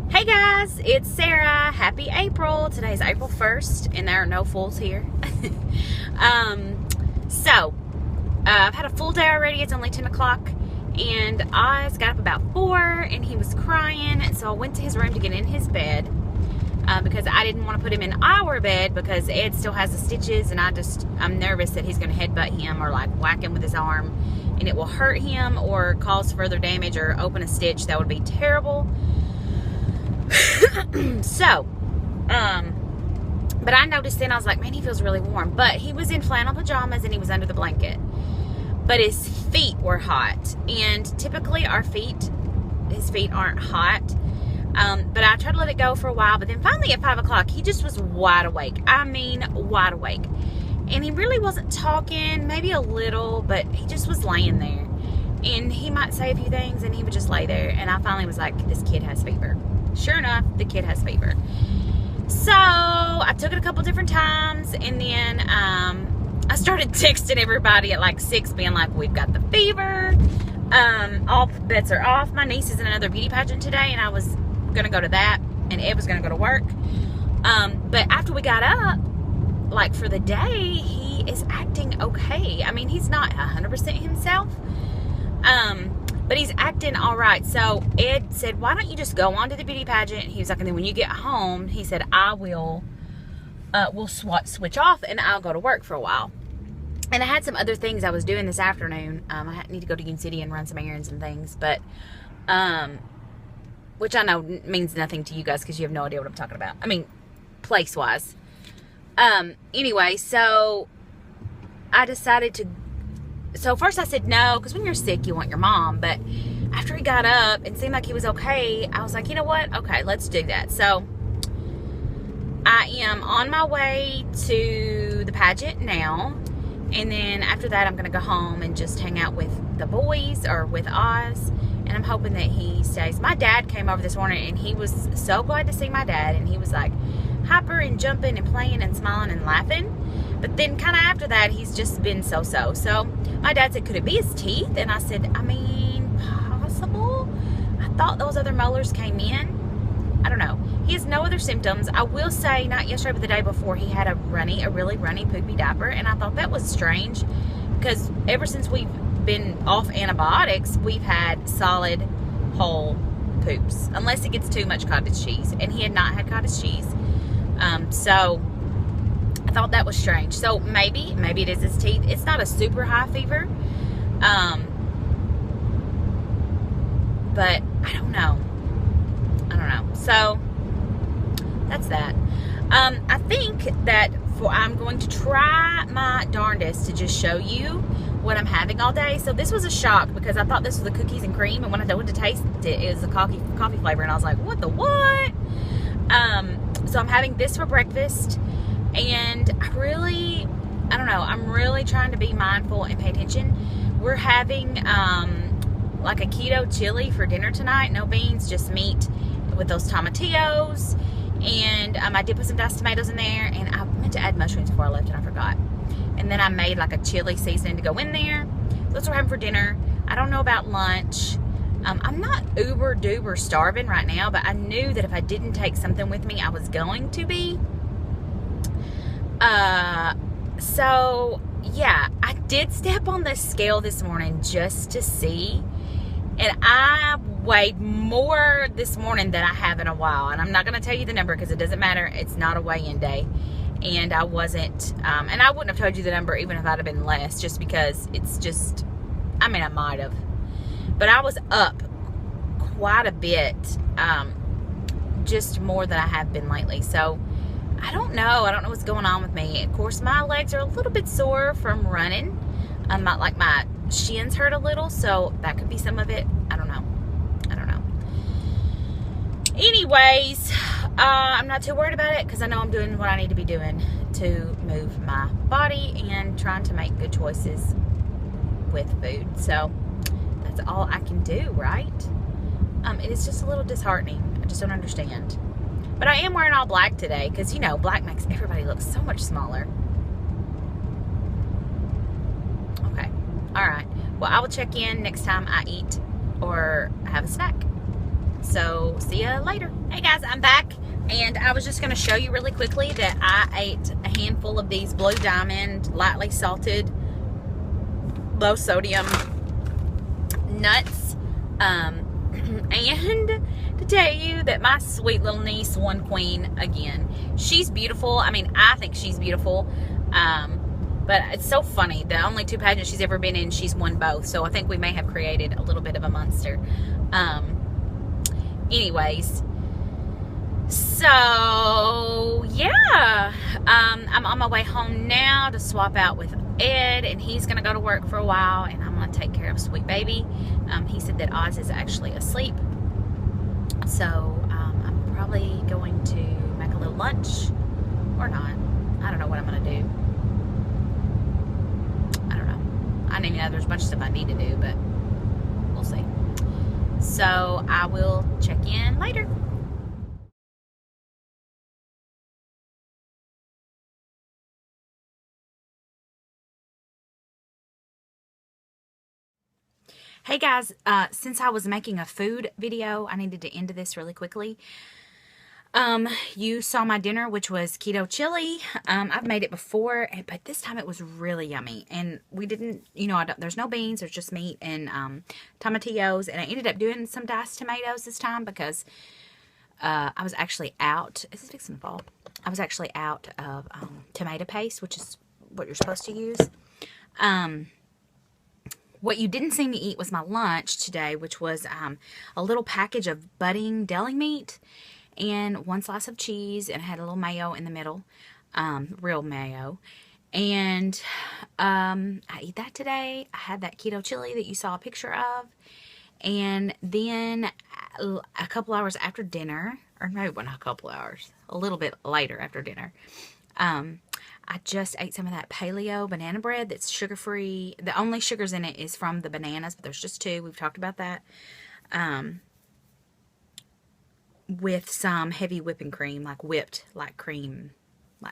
Hey guys, it's Sarah. Happy April. Today's April 1st, and there are no fools here. I've had a full day already. It's only 10 o'clock, and Oz got up about 4, and he was crying, and so I went to his room to get in his bed because I didn't want to put him in our bed because Ed still has the stitches, and I'm nervous that he's going to headbutt him or like whack him with his arm, and it will hurt him or cause further damage or open a stitch. That would be terrible. But I noticed then, I was like, man, he feels really warm. But he was in flannel pajamas and he was under the blanket. But his feet were hot. And typically his feet aren't hot. But I tried to let it go for a while. But then finally at 5 o'clock, he just was wide awake. I mean, wide awake. And he really wasn't talking, maybe a little, but he just was laying there. And he might say a few things and he would just lay there. And I finally was like, this kid has fever. Sure enough, the kid has fever. So I took it a couple different times, and then I started texting everybody at like 6, being like, we've got the fever. All bets are off. My niece is in another beauty pageant today, and I was going to go to that, and Ed was going to go to work. But after we got up, like for the day, he is acting okay. I mean, he's not 100% himself. But he's acting all right. So Ed said, why don't you just go on to the beauty pageant? He was like, and then when you get home, he said, we'll switch off and I'll go to work for a while. And I had some other things I was doing this afternoon. I need to go to Union City and run some errands and things, but, which I know means nothing to you guys because you have no idea what I'm talking about. I mean, place wise. Anyway, so I decided to. So first I said no, because when you're sick, you want your mom. But after he got up and seemed like he was okay, I was like, you know what? Okay, let's do that. So I am on my way to the pageant now. And then after that, I'm going to go home and just hang out with the boys or with Oz. And I'm hoping that he stays. My dad came over this morning, and he was so glad to see my dad. And he was like hyper and jumping and playing and smiling and laughing. But then kind of after that, he's just been so-so. So my dad said, could it be his teeth? And I said, I mean, possible. I thought those other molars came in. I don't know. He has no other symptoms. I will say, not yesterday, but the day before, he had a really runny, poopy diaper. And I thought that was strange because ever since we've been off antibiotics, we've had solid, whole poops. Unless it gets too much cottage cheese. And he had not had cottage cheese. So I thought that was strange. So maybe it is his teeth. It's not a super high fever. But I don't know. So that's that. I think that I'm going to try my darndest to just show you what I'm having all day. So this was a shock because I thought this was the cookies and cream, and when I went to taste it, it was a coffee flavor, and I was like, what the what? So I'm having this for breakfast. And I don't know, I'm really trying to be mindful and pay attention. We're having like a keto chili for dinner tonight. No beans, just meat with those tomatillos. And I did put some diced tomatoes in there. And I meant to add mushrooms before I left, and I forgot. And then I made like a chili seasoning to go in there. So that's what we're having for dinner. I don't know about lunch. I'm not uber duper starving right now, but I knew that if I didn't take something with me, I was going to be. So yeah, I did step on the scale this morning just to see, and I weighed more this morning than I have in a while, and I'm not going to tell you the number because it doesn't matter. It's not a weigh-in day, and I wasn't, and I wouldn't have told you the number even if I'd have been less, just because it's just, I mean, I might have, but I was up quite a bit, just more than I have been lately. So I don't know what's going on with me. Of course, my legs are a little bit sore from running. Like my shins hurt a little, so that could be some of it. I don't know. Anyways, I'm not too worried about it because I know I'm doing what I need to be doing to move my body and trying to make good choices with food. So that's all I can do, right? It is just a little disheartening. I just don't understand. But I am wearing all black today because, you know, black makes everybody look so much smaller. Okay. All right. Well, I will check in next time I eat or have a snack. See So see ya later. Hey guys, I'm back. And I was just going to show you really quickly that I ate a handful of these Blue Diamond lightly salted low sodium nuts. And to tell you that my sweet little niece won queen again. She's beautiful. I mean, I think she's beautiful. But it's so funny. The only 2 pageants she's ever been in, she's won both. So I think we may have created a little bit of a monster. Anyways, so yeah, I'm on my way home now to swap out with Ed, and he's gonna go to work for a while, and I'm gonna take care of sweet baby. He said that Oz is actually asleep, so I'm probably going to make a little lunch or not. I don't know what I'm gonna do. I don't know. I don't even know. There's a bunch of stuff I need to do, but we'll see. So I will check in later. Hey guys, since I was making a food video, I needed to end this really quickly. You saw my dinner, which was keto chili. I've made it before, but this time it was really yummy. And we didn't, there's no beans, there's just meat and tomatillos. And I ended up doing some diced tomatoes this time because I was actually out. Is this fixing to fall? I was actually out of tomato paste, which is what you're supposed to use. What you didn't see me eat was my lunch today, which was a little package of budding deli meat and 1 slice of cheese, and I had a little mayo in the middle, real mayo. And I ate that today. I had that keto chili that you saw a picture of. And then a couple hours after dinner, or maybe not a couple hours, a little bit later after dinner, I just ate some of that paleo banana bread that's sugar-free. The only sugars in it is from the bananas, but there's just 2. We've talked about that. With some heavy whipping cream, like whipped, like cream. And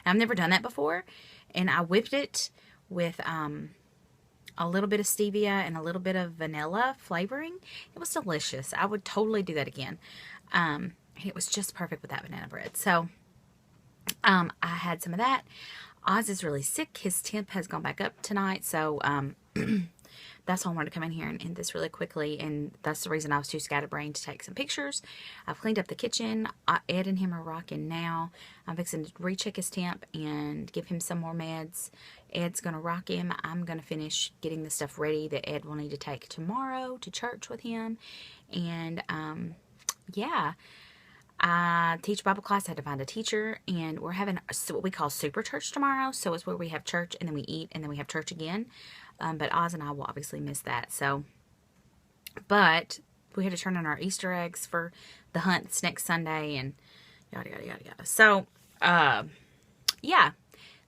I've never done that before. And I whipped it with a little bit of stevia and a little bit of vanilla flavoring. It was delicious. I would totally do that again. And it was just perfect with that banana bread. So I had some of that. Oz is really sick. His temp has gone back up tonight. So that's why I wanted to come in here and end this really quickly. And that's the reason I was too scatterbrained to take some pictures. I've cleaned up the kitchen. Ed and him are rocking now. I'm fixing to recheck his temp and give him some more meds. Ed's going to rock him. I'm going to finish getting the stuff ready that Ed will need to take tomorrow to church with him. And yeah. I teach Bible class. I had to find a teacher, and we're having what we call super church tomorrow. So it's where we have church and then we eat and then we have church again. But Oz and I will obviously miss that. So, but we had to turn in our Easter eggs for the hunt. It's next Sunday, and yada yada yada yada. So, yeah,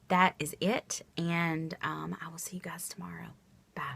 that is it, and I will see you guys tomorrow. Bye.